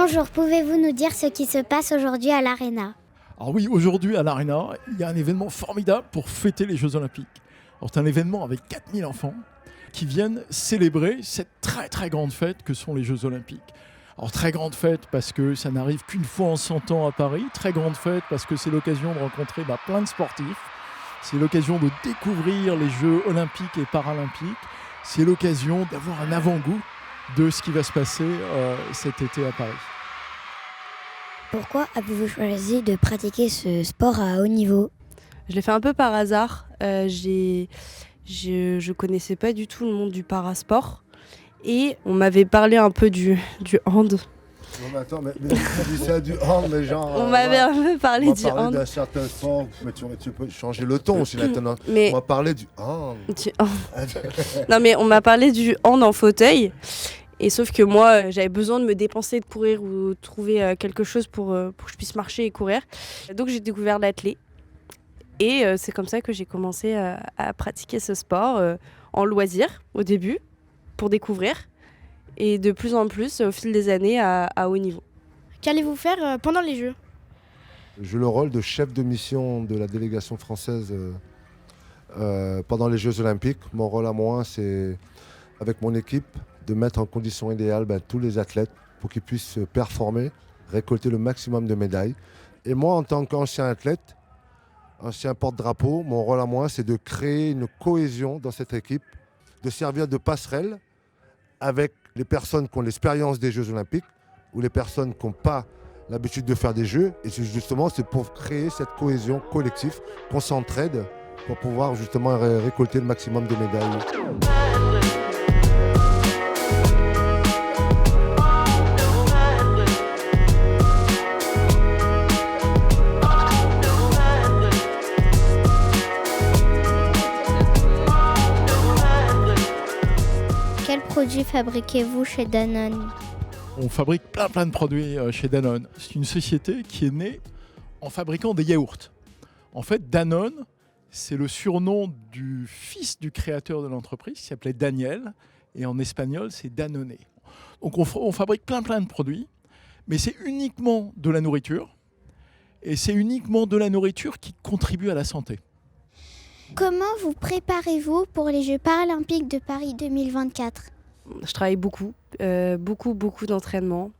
Bonjour, pouvez-vous nous dire ce qui se passe aujourd'hui à l'Arena ? Alors oui, aujourd'hui à l'Arena, il y a un événement formidable pour fêter les Jeux Olympiques. Alors c'est un événement avec 4000 enfants qui viennent célébrer cette très très grande fête que sont les Jeux Olympiques. Alors très grande fête parce que ça n'arrive qu'une fois en 100 ans à Paris, très grande fête parce que c'est l'occasion de rencontrer plein de sportifs, c'est l'occasion de découvrir les Jeux Olympiques et Paralympiques, c'est l'occasion d'avoir un avant-goût de ce qui va se passer cet été à Paris. Pourquoi avez-vous choisi de pratiquer ce sport à haut niveau ? Je l'ai fait un peu par hasard. Je connaissais pas du tout le monde du parasport. Et on m'avait parlé un peu du hand. Non mais attends, mais c'est du hand, mais genre... On m'avait un peu parlé du hand. d'un certain sport, mais tu peux changer le ton aussi maintenant. Mais on m'a parlé du hand. Non mais on m'a parlé du hand en fauteuil. Et sauf que moi, j'avais besoin de me dépenser, de courir ou trouver quelque chose pour que je puisse marcher et courir. Donc j'ai découvert l'athlé. Et c'est comme ça que j'ai commencé à pratiquer ce sport en loisir au début, pour découvrir. Et de plus en plus, au fil des années, à haut niveau. Qu'allez-vous faire pendant les Jeux ? Je joue le rôle de chef de mission de la délégation française pendant les Jeux Olympiques. Mon rôle à moi, c'est, avec mon équipe, de mettre en condition idéale tous les athlètes pour qu'ils puissent performer, récolter le maximum de médailles. Et moi, en tant qu'ancien athlète, ancien porte-drapeau, mon rôle à moi, c'est de créer une cohésion dans cette équipe, de servir de passerelle avec les personnes qui ont l'expérience des Jeux Olympiques ou les personnes qui n'ont pas l'habitude de faire des Jeux. Et justement, c'est pour créer cette cohésion collective, qu'on s'entraide pour pouvoir justement récolter le maximum de médailles. Quels produits fabriquez-vous chez Danone ? On fabrique plein de produits chez Danone. C'est une société qui est née en fabriquant des yaourts. En fait, Danone, c'est le surnom du fils du créateur de l'entreprise, qui s'appelait Daniel, et en espagnol, c'est Danone. Donc on fabrique plein de produits, mais c'est uniquement de la nourriture, et c'est uniquement de la nourriture qui contribue à la santé. Comment vous préparez-vous pour les Jeux Paralympiques de Paris 2024 ? Je travaille beaucoup d'entraînement.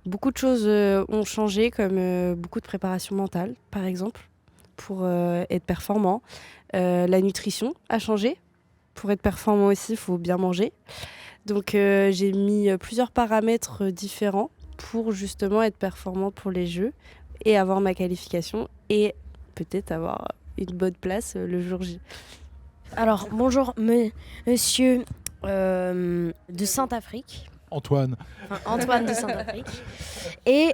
Beaucoup de choses ont changé, comme beaucoup de préparation mentale, par exemple, pour être performant. La nutrition a changé. Pour être performant aussi, il faut bien manger. Donc j'ai mis plusieurs paramètres différents pour justement être performant pour les Jeux et avoir ma qualification et peut-être avoir une bonne place le jour J. Alors, bonjour, monsieur de Saint-Afrique. Antoine. Antoine de Saint-Afrique. Et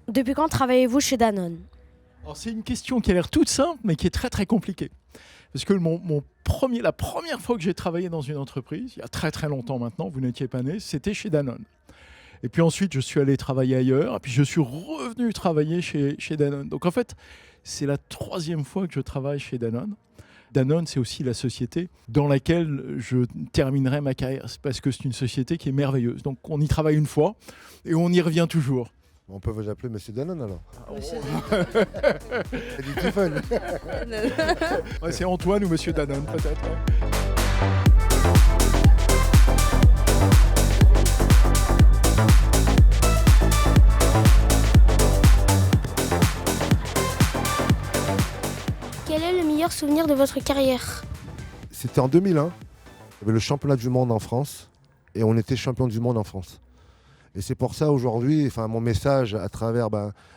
depuis quand travaillez-vous chez Danone ? Alors, c'est une question qui a l'air toute simple, mais qui est très compliquée. Parce que la première fois que j'ai travaillé dans une entreprise, il y a très longtemps maintenant, vous n'étiez pas né, c'était chez Danone. Et puis ensuite, je suis allé travailler ailleurs, et puis je suis revenu travailler chez Danone. Donc en fait, c'est la 3e fois que je travaille chez Danone. Danone, c'est aussi la société dans laquelle je terminerai ma carrière, parce que c'est une société qui est merveilleuse. Donc on y travaille une fois, et on y revient toujours. On peut vous appeler Monsieur Danone alors. Monsieur C'est du tout fun. Ouais, c'est Antoine ou Monsieur Danone peut-être. Ouais. Quel est le meilleur souvenir de votre carrière ? C'était en 2001. Il y avait le championnat du monde en France et on était champion du monde en France. Et c'est pour ça aujourd'hui, mon message à travers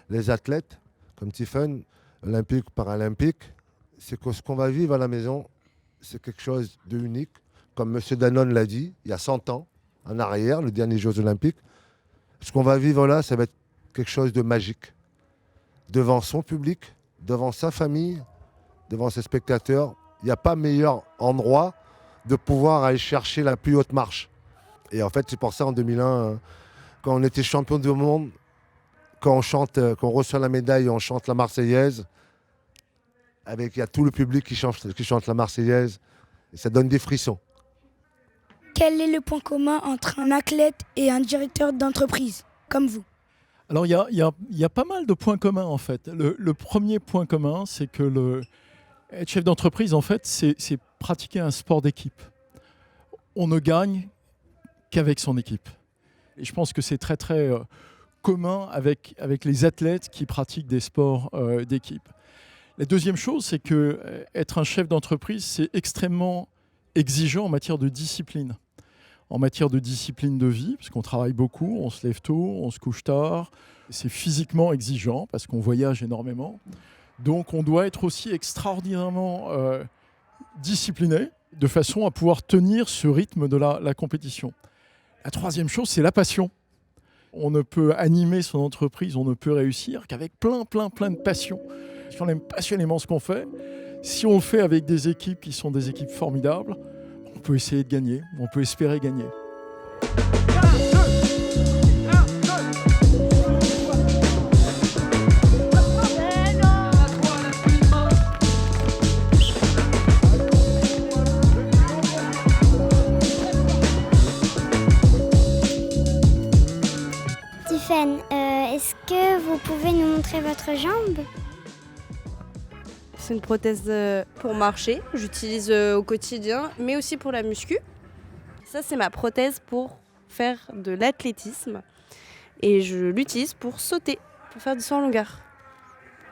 les athlètes comme Tiffen, olympiques, paralympiques, c'est que ce qu'on va vivre à la maison, c'est quelque chose de unique. Comme M. Danone l'a dit, il y a 100 ans en arrière, le dernier Jeux olympiques. Ce qu'on va vivre là, ça va être quelque chose de magique. Devant son public, devant sa famille, devant ses spectateurs, il n'y a pas meilleur endroit de pouvoir aller chercher la plus haute marche. Et en fait, c'est pour ça en 2001, quand on était champion du monde, quand on reçoit la médaille, on chante la Marseillaise, il y a tout le public qui chante la Marseillaise, et ça donne des frissons. Quel est le point commun entre un athlète et un directeur d'entreprise ? comme vous. Alors, il y a pas mal de points communs, en fait. Le premier point commun, c'est que être chef d'entreprise, en fait, c'est pratiquer un sport d'équipe. On ne gagne qu'avec son équipe. Et je pense que c'est très, très commun avec les athlètes qui pratiquent des sports d'équipe. La deuxième chose, c'est que être un chef d'entreprise, c'est extrêmement exigeant en matière de discipline. En matière de discipline de vie, parce qu'on travaille beaucoup, on se lève tôt, on se couche tard. C'est physiquement exigeant parce qu'on voyage énormément. Donc on doit être aussi extraordinairement discipliné de façon à pouvoir tenir ce rythme de la compétition. La troisième chose, c'est la passion. On ne peut animer son entreprise, on ne peut réussir qu'avec plein de passion. Si on aime passionnément ce qu'on fait, si on le fait avec des équipes qui sont des équipes formidables, on peut essayer de gagner, on peut espérer gagner. Tiffen, est-ce que vous pouvez nous montrer votre jambe? C'est une prothèse pour marcher, j'utilise au quotidien, mais aussi pour la muscu. Ça, c'est ma prothèse pour faire de l'athlétisme et je l'utilise pour sauter, pour faire du saut en longueur.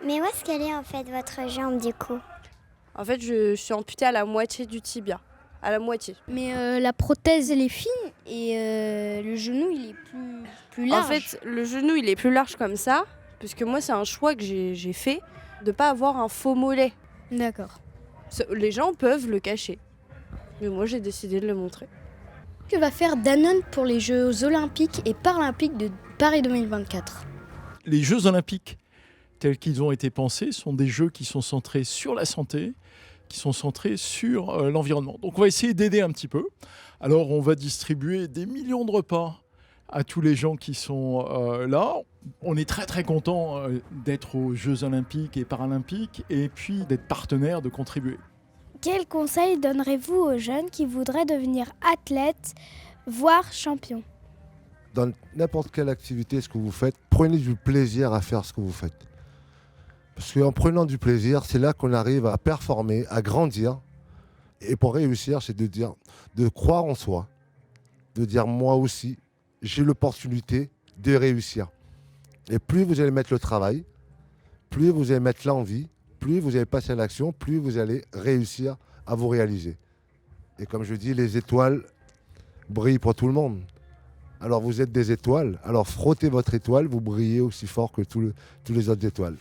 Mais où est-ce qu'elle est en fait, votre jambe du coup? En fait, je suis amputée à la moitié du tibia, à la moitié. Mais la prothèse, elle est fine et le genou, il est plus large. En fait, le genou, il est plus large comme ça, parce que moi, c'est un choix que j'ai fait de ne pas avoir un faux mollet. D'accord. Les gens peuvent le cacher, mais moi, j'ai décidé de le montrer. Que va faire Danone pour les Jeux Olympiques et Paralympiques de Paris 2024? Les Jeux Olympiques, tels qu'ils ont été pensés, sont des jeux qui sont centrés sur la santé, qui sont centrés sur l'environnement. Donc on va essayer d'aider un petit peu. Alors on va distribuer des millions de repas à tous les gens qui sont là. On est très très content d'être aux Jeux Olympiques et Paralympiques et puis d'être partenaire, de contribuer. Quel conseil donnerez-vous aux jeunes qui voudraient devenir athlètes, voire champions? Dans n'importe quelle activité, ce que vous faites, prenez du plaisir à faire ce que vous faites. Parce qu'en prenant du plaisir, c'est là qu'on arrive à performer, à grandir. Et pour réussir, c'est de croire en soi, de dire moi aussi, j'ai l'opportunité de réussir. Et plus vous allez mettre le travail, plus vous allez mettre l'envie, plus vous allez passer à l'action, plus vous allez réussir à vous réaliser. Et comme je dis, les étoiles brillent pour tout le monde. Alors vous êtes des étoiles, alors frottez votre étoile, vous brillez aussi fort que tous les autres étoiles.